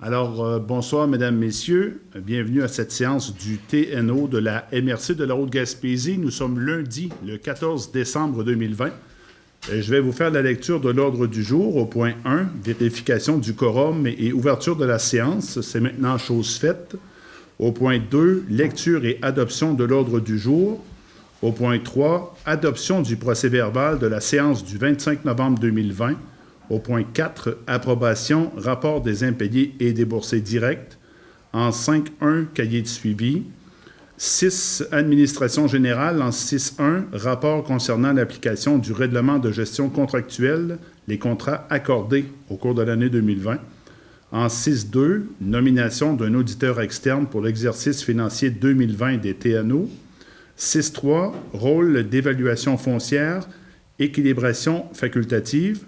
Bonsoir, mesdames, messieurs. Bienvenue à cette séance du TNO de la MRC de la Haute-Gaspésie. Nous sommes lundi, le 14 décembre 2020. Je vais vous faire la lecture de l'ordre du jour au point 1, vérification du quorum et ouverture de la séance. C'est maintenant chose faite. Au point 2, lecture et adoption de l'ordre du jour. Au point 3, adoption du procès-verbal de la séance du 25 novembre 2020. Au point 4, approbation, rapport des impayés et déboursés directs. En 5.1, cahier de suivi. 6, administration générale. En 6.1, rapport concernant l'application du règlement de gestion contractuelle, les contrats accordés au cours de l'année 2020. En 6.2, nomination d'un auditeur externe pour l'exercice financier 2020 des TNO. 6.3, rôle d'évaluation foncière, équilibration facultative.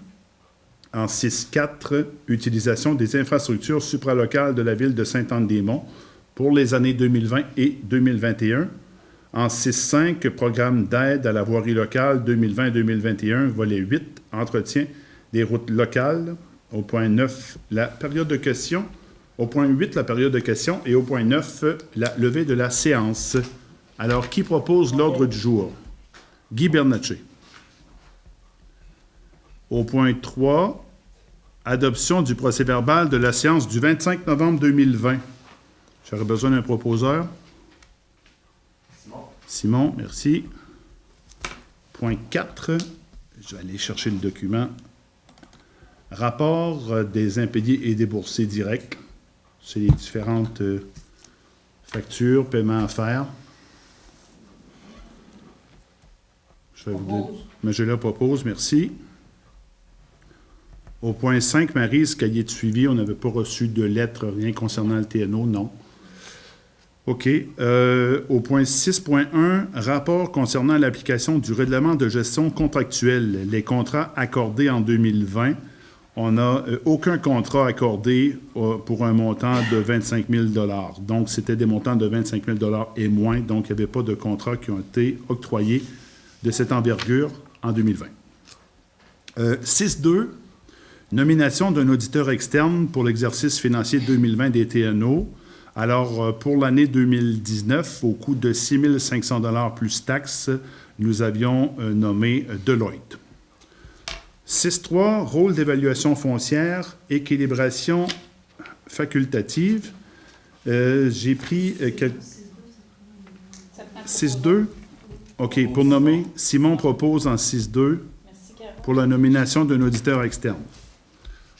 En 6.4, utilisation des infrastructures supralocales de la ville de Sainte-Anne-des-Monts pour les années 2020 et 2021. En 6.5, programme d'aide à la voirie locale 2020-2021, volet 8, entretien des routes locales. Au point 9, la période de questions. Au point 8, la période de questions. Et au point 9, la levée de la séance. Alors, qui propose l'ordre du jour? Guy Bernatchez. Au point 3, adoption du procès-verbal de la séance du 25 novembre 2020. J'aurais besoin d'un proposeur. Simon, merci. Point 4, je vais aller chercher le document. Rapport des impayés et déboursés directs. C'est les différentes factures, paiements à faire. Je la propose, merci. Au point 5, Maryse, cahier de suivi, on n'avait pas reçu de lettre, rien concernant le TNO, non. OK. Au point 6.1, rapport concernant l'application du règlement de gestion contractuelle, les contrats accordés en 2020. On n'a aucun contrat accordé pour un montant de 25 000 $. Donc, c'était des montants de 25 000 $ et moins. Donc, il n'y avait pas de contrats qui ont été octroyés de cette envergure en 2020. 6.2, nomination d'un auditeur externe pour l'exercice financier 2020 des TNO. Alors, pour l'année 2019, au coût de 6 500 $ plus taxes, nous avions nommé Deloitte. 6.3, rôle d'évaluation foncière, équilibration facultative. J'ai pris 6.2. OK, pour nommer, Simon propose en 6.2 pour la nomination d'un auditeur externe.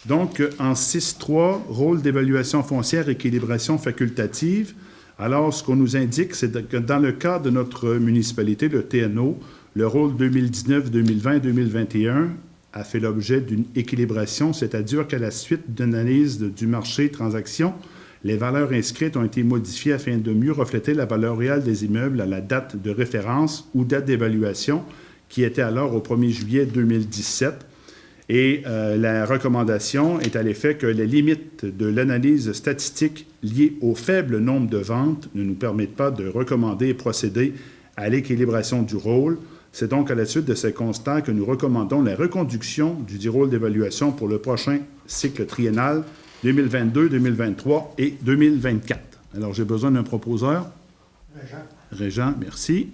Donc, en 6.3, rôle d'évaluation foncière, équilibration facultative. Alors, ce qu'on nous indique, c'est que dans le cas de notre municipalité, le TNO, le rôle 2019, 2020, 2021 a fait l'objet d'une équilibration, c'est-à-dire qu'à la suite d'une analyse du marché transaction, les valeurs inscrites ont été modifiées afin de mieux refléter la valeur réelle des immeubles à la date de référence ou date d'évaluation, qui était alors au 1er juillet 2017. Et la recommandation est à l'effet que les limites de l'analyse statistique liées au faible nombre de ventes ne nous permettent pas de recommander et procéder à l'équilibration du rôle. C'est donc à la suite de ces constats que nous recommandons la reconduction du rôle d'évaluation pour le prochain cycle triennal 2022, 2023 et 2024. Alors, j'ai besoin d'un proposeur. Régent, merci.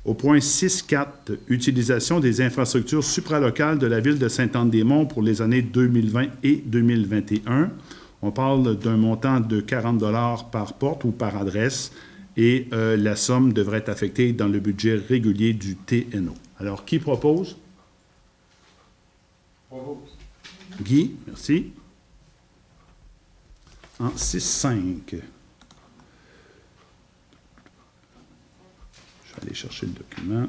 Au point 6.4, utilisation des infrastructures supralocales de la ville de Sainte-Anne-des-Monts pour les années 2020 et 2021. On parle d'un montant de 40 $ par porte ou par adresse et la somme devrait être affectée dans le budget régulier du TNO. Alors, qui propose? Guy, merci. En 6.5. Je vais aller chercher le document.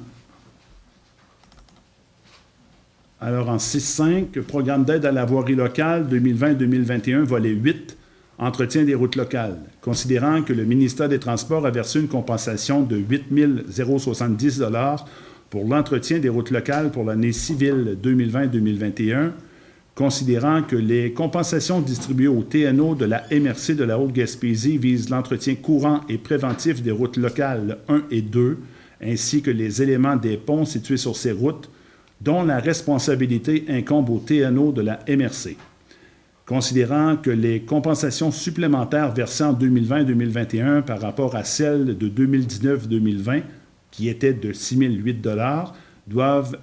Alors, en 6.5, programme d'aide à la voirie locale 2020-2021, volet 8, entretien des routes locales. Considérant que le ministère des Transports a versé une compensation de 8 070 $ pour l'entretien des routes locales pour l'année civile 2020-2021, considérant que les compensations distribuées au TNO de la MRC de la Haute-Gaspésie visent l'entretien courant et préventif des routes locales 1 et 2, ainsi que les éléments des ponts situés sur ces routes, dont la responsabilité incombe au TNO de la MRC. considérant que les compensations supplémentaires versées en 2020-2021 par rapport à celles de 2019-2020, qui étaient de 6 008 $, doivent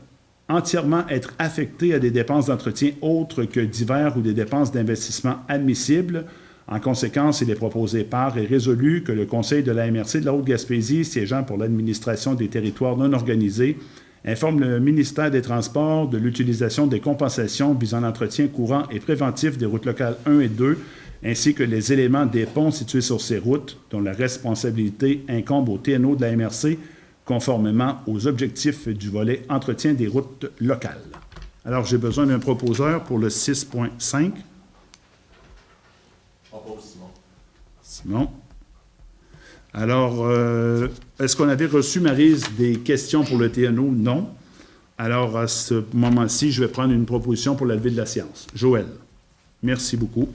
entièrement être affectées à des dépenses d'entretien autres que divers ou des dépenses d'investissement admissibles. En conséquence, il est proposé par et résolu que le Conseil de la MRC de la Haute-Gaspésie, siégeant pour l'administration des territoires non organisés, informe le ministère des Transports de l'utilisation des compensations visant l'entretien courant et préventif des routes locales 1 et 2, ainsi que les éléments des ponts situés sur ces routes, dont la responsabilité incombe au TNO de la MRC, conformément aux objectifs du volet entretien des routes locales. Alors, j'ai besoin d'un proposeur pour le 6.5. Simon. Alors, est-ce qu'on avait reçu, Maryse, des questions pour le TNO? Non. Alors, à ce moment-ci, je vais prendre une proposition pour la levée de la séance. Joël. Merci beaucoup.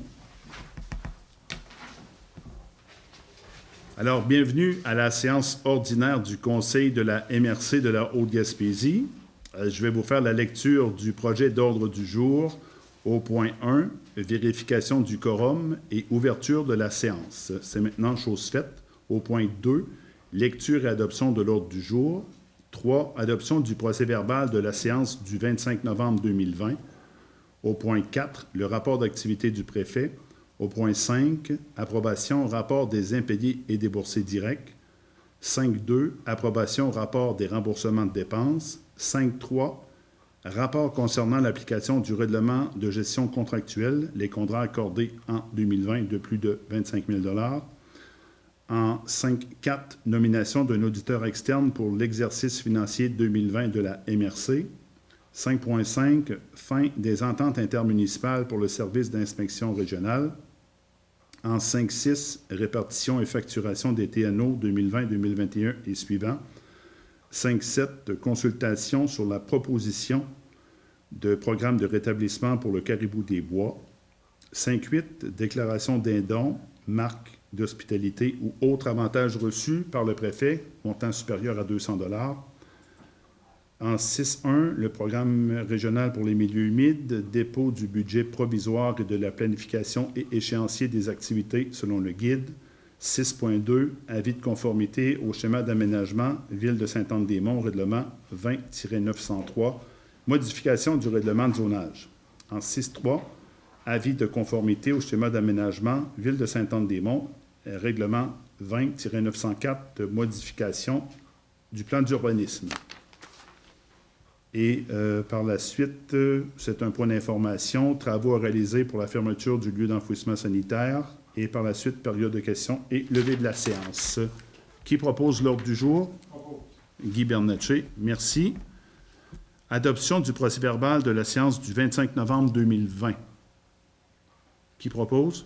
Alors, bienvenue à la séance ordinaire du Conseil de la MRC de la Haute-Gaspésie. Je vais vous faire la lecture du projet d'ordre du jour au point 1, vérification du quorum et ouverture de la séance. C'est maintenant chose faite. Au point 2, lecture et adoption de l'ordre du jour. 3, adoption du procès-verbal de la séance du 25 novembre 2020. Au point 4, le rapport d'activité du préfet. Au point 5, approbation rapport des impayés et déboursés directs. 5.2, approbation rapport des remboursements de dépenses. 5.3, rapport concernant l'application du règlement de gestion contractuelle, les contrats accordés en 2020 de plus de 25 000 $. En 5.4, nomination d'un auditeur externe pour l'exercice financier 2020 de la MRC. 5.5, fin des ententes intermunicipales pour le service d'inspection régionale. En 5.6, répartition et facturation des TNO 2020-2021 et suivants. 5.7, consultation sur la proposition de programme de rétablissement pour le Caribou des Bois. 5.8, déclaration d'un don, marque d'hospitalité ou autre avantage reçu par le préfet, montant supérieur à 200 $. En 6.1, le programme régional pour les milieux humides, dépôt du budget provisoire et de la planification et échéancier des activités selon le guide. 6.2, avis de conformité au schéma d'aménagement Ville de Sainte-Anne-des-Monts, règlement 20-903, modification du règlement de zonage. En 6.3, avis de conformité au schéma d'aménagement Ville de Sainte-Anne-des-Monts, règlement 20-904 de modification du plan d'urbanisme. Et par la suite, c'est un point d'information, travaux à réaliser pour la fermeture du lieu d'enfouissement sanitaire. Et par la suite, période de questions et levée de la séance. Qui propose l'ordre du jour? Guy Bernatchez, merci. Adoption du procès-verbal de la séance du 25 novembre 2020. Qui propose?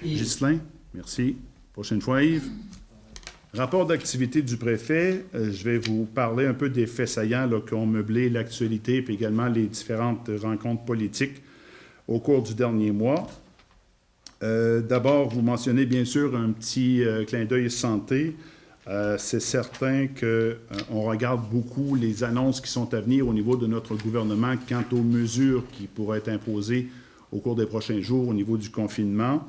Ghislain, merci. Prochaine fois, Yves. Rapport d'activité du préfet. Je vais vous parler un peu des faits saillants qui ont meublé l'actualité et également les différentes rencontres politiques au cours du dernier mois. D'abord, vous mentionnez bien sûr un petit clin d'œil santé. C'est certain qu'on regarde beaucoup les annonces qui sont à venir au niveau de notre gouvernement quant aux mesures qui pourraient être imposées au cours des prochains jours au niveau du confinement.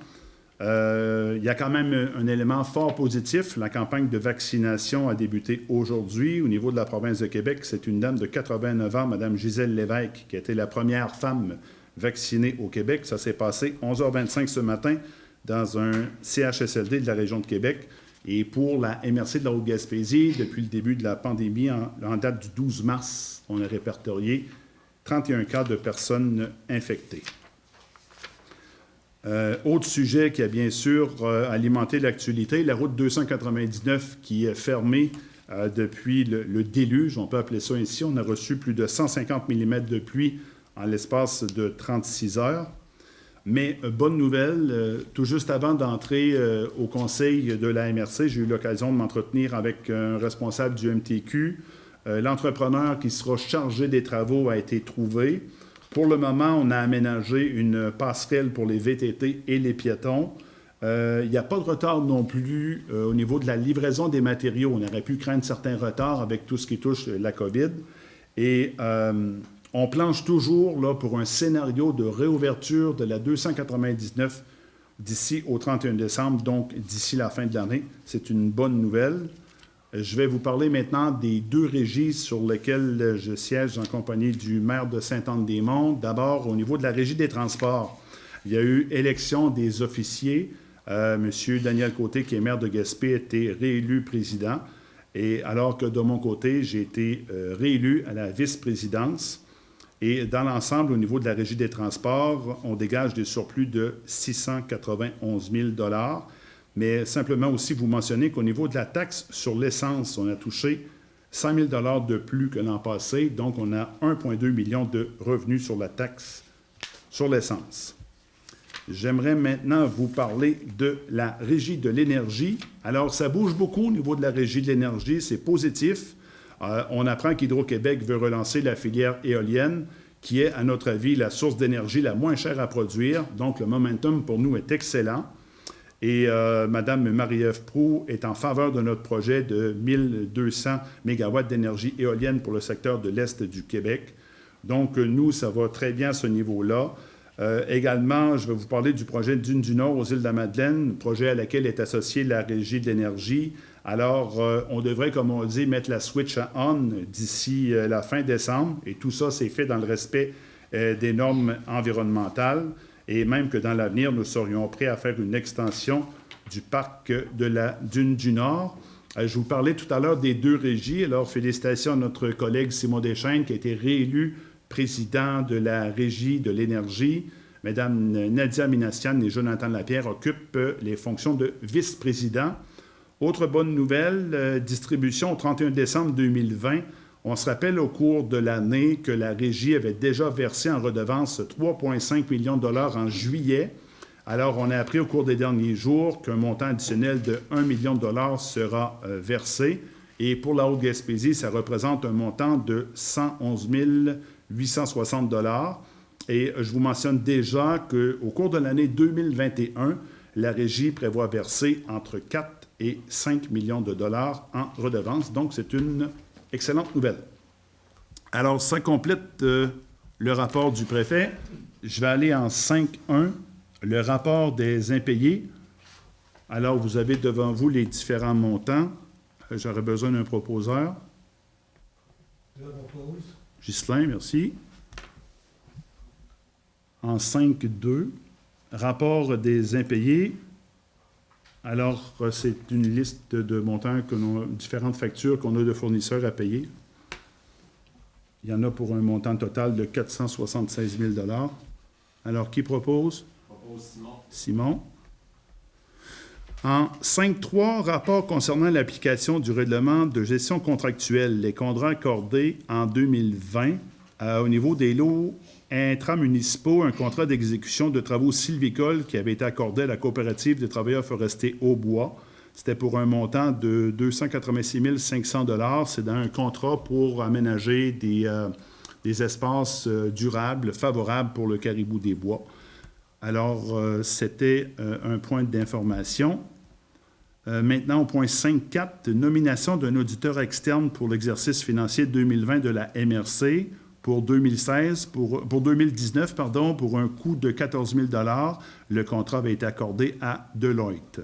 Il y a quand même un élément fort positif. La campagne de vaccination a débuté aujourd'hui. Au niveau de la province de Québec, c'est une dame de 89 ans, Mme Gisèle Lévesque, qui a été la première femme vaccinée au Québec. Ça s'est passé 11h25 ce matin dans un CHSLD de la région de Québec. Et pour la MRC de la Haute-Gaspésie, depuis le début de la pandémie, en date du 12 mars, on a répertorié 31 cas de personnes infectées. Autre sujet qui a bien sûr alimenté l'actualité, la route 299 qui est fermée depuis le déluge, on peut appeler ça ainsi. On a reçu plus de 150 mm de pluie en l'espace de 36 heures. Mais bonne nouvelle, tout juste avant d'entrer au conseil de la MRC, j'ai eu l'occasion de m'entretenir avec un responsable du MTQ. L'entrepreneur qui sera chargé des travaux a été trouvé. Pour le moment, on a aménagé une passerelle pour les VTT et les piétons. Il n'y a pas de retard non plus au niveau de la livraison des matériaux. On aurait pu craindre certains retards avec tout ce qui touche la COVID. Et On planche toujours là, pour un scénario de réouverture de la 299 d'ici au 31 décembre, donc d'ici la fin de l'année. C'est une bonne nouvelle. Je vais vous parler maintenant des 2 régies sur lesquelles je siège en compagnie du maire de Sainte-Anne-des-Monts. D'abord, au niveau de la régie des transports, il y a eu élection des officiers. M. Daniel Côté, qui est maire de Gaspé, a été réélu président. Et alors que de mon côté, j'ai été réélu à la vice-présidence. Et dans l'ensemble, au niveau de la régie des transports, on dégage des surplus de 691 000 $. Mais simplement aussi vous mentionner qu'au niveau de la taxe sur l'essence, on a touché 100 000 $ de plus que l'an passé. Donc, on a 1,2 million de revenus sur la taxe sur l'essence. J'aimerais maintenant vous parler de la régie de l'énergie. Alors, ça bouge beaucoup au niveau de la régie de l'énergie. C'est positif. On apprend qu'Hydro-Québec veut relancer la filière éolienne, qui est, à notre avis, la source d'énergie la moins chère à produire. Donc, le momentum pour nous est excellent. Et Mme Marie-Ève Proulx est en faveur de notre projet de 1200 MW d'énergie éolienne pour le secteur de l'Est du Québec. Donc, nous, ça va très bien à ce niveau-là. Également, je vais vous parler du projet Dunes du Nord aux îles de la Madeleine, projet à laquelle est associée la Régie de l'énergie. Alors, on devrait, comme on dit, mettre la switch à on d'ici la fin décembre. Et tout ça, c'est fait dans le respect des normes environnementales. Et même que dans l'avenir, nous serions prêts à faire une extension du parc de la Dune du Nord. Je vous parlais tout à l'heure des 2 régies. Alors, félicitations à notre collègue Simon Deschênes, qui a été réélu président de la Régie de l'énergie. Mesdames Nadia Minassian et Jonathan Lapierre occupent les fonctions de vice-président. Autre bonne nouvelle, distribution au 31 décembre 2020. On se rappelle au cours de l'année que la Régie avait déjà versé en redevance 3,5 millions de $ en juillet. Alors, on a appris au cours des derniers jours qu'un montant additionnel de 1 million de $ sera versé. Et pour la Haute-Gaspésie, ça représente un montant de 111 860 $. Et je vous mentionne déjà qu'au cours de l'année 2021, la Régie prévoit verser entre 4 et 5 millions de $ en redevances. Donc, c'est une excellente nouvelle. Alors, ça complète le rapport du préfet. Je vais aller en 5.1, le rapport des impayés. Alors, vous avez devant vous les différents montants. J'aurais besoin d'un proposeur. Je propose. Ghislain, merci. En 5.2, rapport des impayés. Alors, c'est une liste de montants, différentes factures qu'on a de fournisseurs à payer. Il y en a pour un montant total de 476 000 $. Alors, qui propose? Propose Simon. Simon. En 5.3, rapport concernant l'application du règlement de gestion contractuelle, les contrats accordés en 2020 au niveau des lots intramunicipaux, un contrat d'exécution de travaux sylvicoles qui avait été accordé à la coopérative des travailleurs forestiers Aubois. C'était pour un montant de 286 500 $. C'est dans un contrat pour aménager des espaces durables, favorables pour le caribou des bois. Alors, c'était un point d'information. Maintenant, au point 5.4, nomination d'un auditeur externe pour l'exercice financier 2020 de la MRC pour 2019, pour un coût de 14 000 $. Le contrat avait été accordé à Deloitte.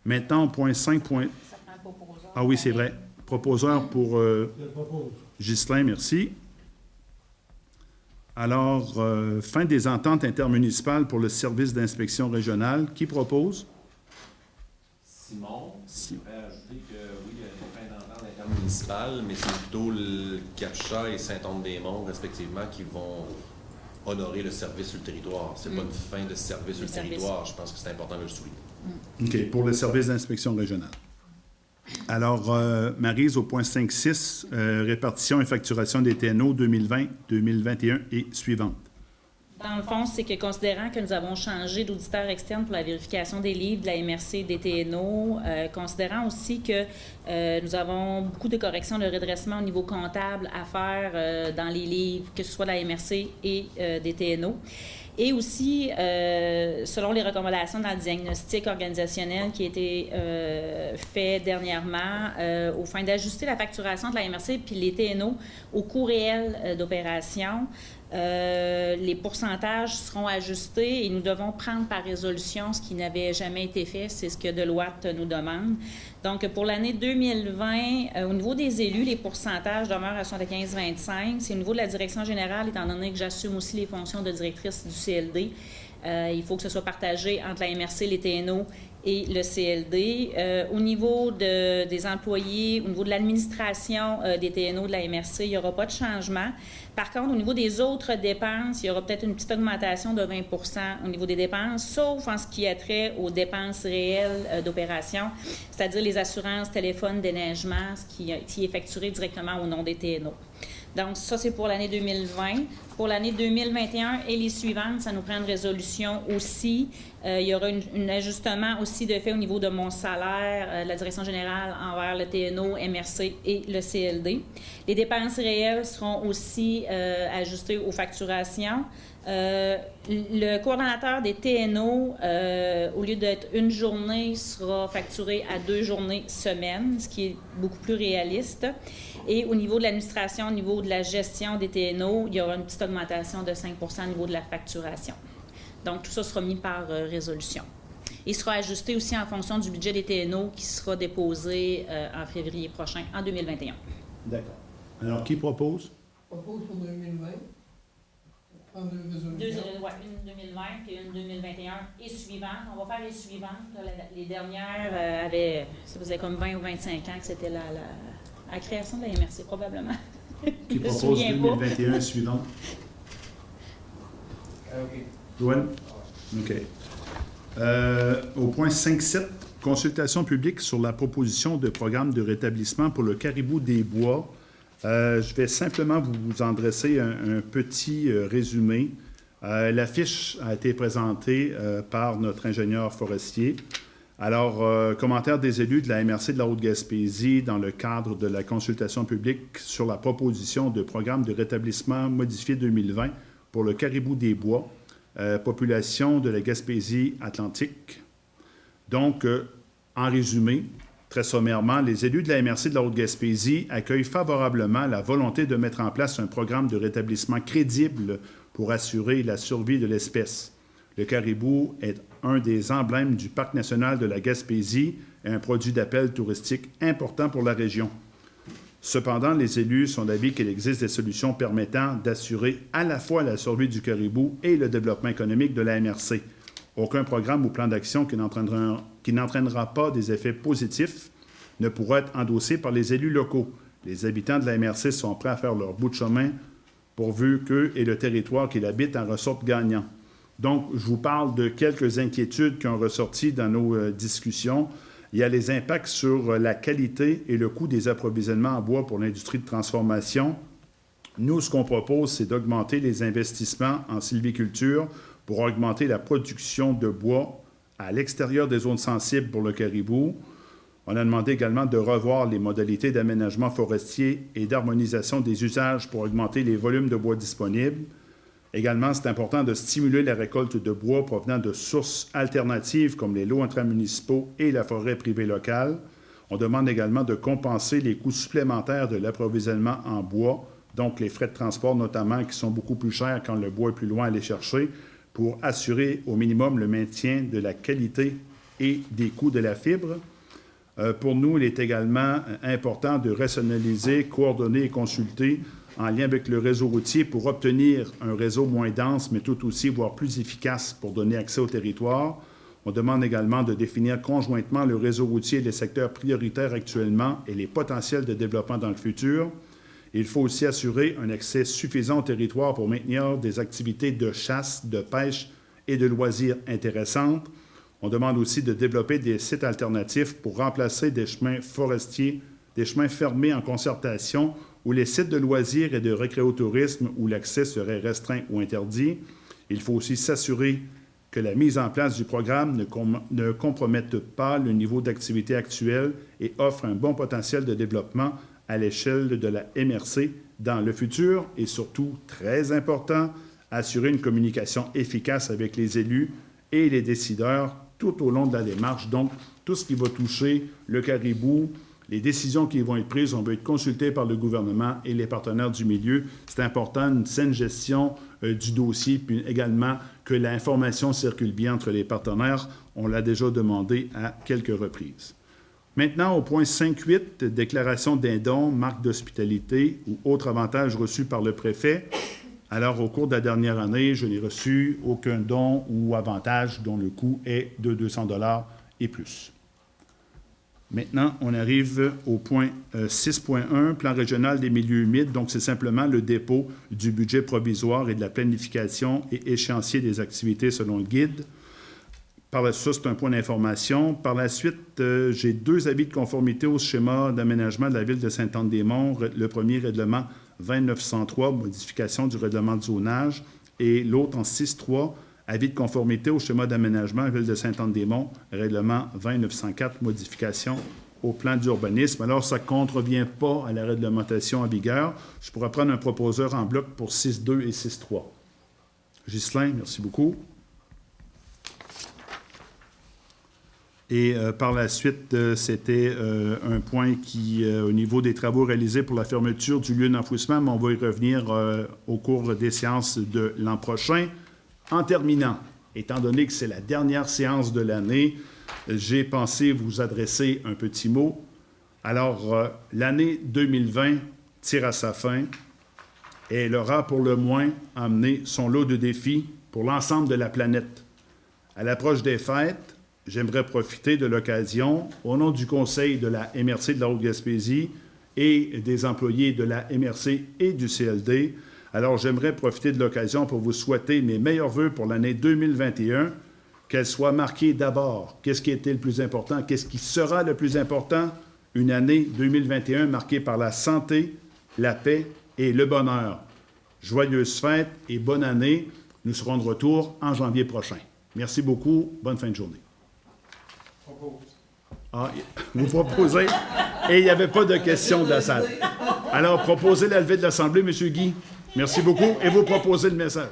Maintenant, au point 5. Ah oui, c'est vrai. Proposeur pour Ghislain, merci. Alors, fin des ententes intermunicipales pour le service d'inspection régionale. Qui propose? Simon. Je voudrais ajouter que oui, il y a des fins d'entente intermunicipales, mais c'est plutôt le Capcha et Sainte-Anne-des-Monts, respectivement, qui vont honorer le service sur le territoire. Ce n'est pas une fin de service sur le territoire. Je pense que c'est important de le souligner. OK, pour le service d'inspection régionale. Alors, Maryse, au point 5.6, répartition et facturation des TNO 2020, 2021 et suivantes. Dans le fond, c'est que considérant que nous avons changé d'auditeur externe pour la vérification des livres de la MRC et des TNO, considérant aussi que nous avons beaucoup de corrections de redressement au niveau comptable à faire dans les livres, que ce soit de la MRC et des TNO, Et aussi, selon les recommandations dans le diagnostic organisationnel qui a été fait dernièrement, aux fins d'ajuster la facturation de la MRC puis les TNO au coût réel d'opération, les pourcentages seront ajustés et nous devons prendre par résolution ce qui n'avait jamais été fait. C'est ce que Deloitte nous demande. Donc, pour l'année 2020, au niveau des élus, les pourcentages demeurent à 75-25. C'est au niveau de la direction générale, étant donné que j'assume aussi les fonctions de directrice du CLD. Il faut que ce soit partagé entre la MRC, les TNO et le CLD. Au niveau des employés, au niveau de l'administration des TNO de la MRC, il n'y aura pas de changement. Par contre, au niveau des autres dépenses, il y aura peut-être une petite augmentation de 20 au niveau des dépenses, sauf en ce qui a trait aux dépenses réelles d'opération, c'est-à-dire les assurances, téléphone, déneigement, ce qui est facturé directement au nom des TNO. Donc, ça, c'est pour l'année 2020. Pour l'année 2021 et les suivantes, ça nous prend une résolution aussi. Il y aura un ajustement aussi de fait au niveau de mon salaire, la direction générale envers le TNO, MRC et le CLD. Les dépenses réelles seront aussi ajustées aux facturations. Le coordonnateur des TNO, au lieu d'être une journée, sera facturé à 2 journées semaine, ce qui est beaucoup plus réaliste. Et au niveau de l'administration, au niveau de la gestion des TNO, il y aura une petite augmentation de 5 au niveau de la facturation. Donc, tout ça sera mis par résolution. Il sera ajusté aussi en fonction du budget des TNO qui sera déposé en février prochain, en 2021. D'accord. Alors, qui propose? Je propose pour 2020. Prendre deux résolutions. Une 2020 puis une 2021 et suivante. On va faire les suivantes. Les dernières avaient, ça faisait comme 20 ou 25 ans que c'était la création de la MRC, probablement. Qui propose 2021 suivant? OK. Joanne? OK. Au point 5.7, consultation publique sur la proposition de programme de rétablissement pour le Caribou des Bois. Je vais simplement vous en dresser un petit résumé. La fiche a été présentée par notre ingénieur forestier. Alors, commentaire des élus de la MRC de la Haute-Gaspésie dans le cadre de la consultation publique sur la proposition de programme de rétablissement modifié 2020 pour le Caribou des Bois, population de la Gaspésie Atlantique. Donc, en résumé, très sommairement, les élus de la MRC de la Haute-Gaspésie accueillent favorablement la volonté de mettre en place un programme de rétablissement crédible pour assurer la survie de l'espèce. Le caribou est un des emblèmes du Parc national de la Gaspésie et un produit d'appel touristique important pour la région. Cependant, les élus sont d'avis qu'il existe des solutions permettant d'assurer à la fois la survie du caribou et le développement économique de la MRC. Aucun programme ou plan d'action qui n'entraînera pas des effets positifs ne pourra être endossé par les élus locaux. Les habitants de la MRC sont prêts à faire leur bout de chemin pourvu qu'eux et le territoire qu'ils habitent en ressortent gagnants. Donc, je vous parle de quelques inquiétudes qui ont ressorti dans nos discussions. Il y a les impacts sur la qualité et le coût des approvisionnements en bois pour l'industrie de transformation. Nous, ce qu'on propose, c'est d'augmenter les investissements en sylviculture pour augmenter la production de bois à l'extérieur des zones sensibles pour le caribou. On a demandé également de revoir les modalités d'aménagement forestier et d'harmonisation des usages pour augmenter les volumes de bois disponibles. Également, c'est important de stimuler la récolte de bois provenant de sources alternatives comme les lots intramunicipaux et la forêt privée locale. On demande également de compenser les coûts supplémentaires de l'approvisionnement en bois, donc les frais de transport notamment qui sont beaucoup plus chers quand le bois est plus loin à aller chercher, pour assurer au minimum le maintien de la qualité et des coûts de la fibre. Pour nous, il est également important de rationaliser, coordonner et consulter en lien avec le réseau routier pour obtenir un réseau moins dense, mais tout aussi, voire plus efficace pour donner accès au territoire. On demande également de définir conjointement le réseau routier et les secteurs prioritaires actuellement et les potentiels de développement dans le futur. Il faut aussi assurer un accès suffisant au territoire pour maintenir des activités de chasse, de pêche et de loisirs intéressantes. On demande aussi de développer des sites alternatifs pour remplacer des chemins forestiers, des chemins fermés en concertation ou les sites de loisirs et de récréotourisme où l'accès serait restreint ou interdit. Il faut aussi s'assurer que la mise en place du programme ne compromette pas le niveau d'activité actuel et offre un bon potentiel de développement à l'échelle de la MRC dans le futur et surtout, très important, assurer une communication efficace avec les élus et les décideurs tout au long de la démarche. Donc, tout ce qui va toucher le caribou, les décisions qui vont être prises, on va être consulté par le gouvernement et les partenaires du milieu. C'est important, une saine gestion du dossier, puis également que l'information circule bien entre les partenaires. On l'a déjà demandé à quelques reprises. Maintenant, au point 5.8, déclaration d'un don, marque d'hospitalité ou autre avantage reçu par le préfet. Alors, au cours de la dernière année, je n'ai reçu aucun don ou avantage dont le coût est de 200 $ et plus. Maintenant, on arrive au point 6.1, plan régional des milieux humides. Donc, c'est simplement le dépôt du budget provisoire et de la planification et échéancier des activités selon le guide. Par la suite, c'est un point d'information. Par la suite, j'ai 2 avis de conformité au schéma d'aménagement de la ville de Sainte-Anne-des-Monts. Le premier, règlement 2903, modification du règlement de zonage, et l'autre en 6.3, avis de conformité au schéma d'aménagement de la ville de Sainte-Anne-des-Monts, règlement 2904, modification au plan d'urbanisme. Alors, ça ne contrevient pas à la réglementation en vigueur. Je pourrais prendre un proposeur en bloc pour 6.2 et 6.3. Ghislain, merci beaucoup. Et par la suite, c'était un point qui, au niveau des travaux réalisés pour la fermeture du lieu d'enfouissement, mais on va y revenir au cours des séances de l'an prochain. En terminant, étant donné que c'est la dernière séance de l'année, j'ai pensé vous adresser un petit mot. Alors, l'année 2020 tire à sa fin et elle aura pour le moins amené son lot de défis pour l'ensemble de la planète. À l'approche des fêtes, j'aimerais profiter de l'occasion, au nom du Conseil de la MRC de la Haute-Gaspésie et des employés de la MRC et du CLD, alors j'aimerais profiter de l'occasion pour vous souhaiter mes meilleurs vœux pour l'année 2021, qu'elle soit marquée d'abord. Qu'est-ce qui était le plus important? Qu'est-ce qui sera le plus important? Une année 2021 marquée par la santé, la paix et le bonheur. Joyeuses fêtes et bonne année. Nous serons de retour en janvier prochain. Merci beaucoup. Bonne fin de journée. Ah, vous proposez? Et il n'y avait pas de questions de la salle. Alors, proposez la levée de l'Assemblée, M. Guy. Merci beaucoup. Et vous proposez le message.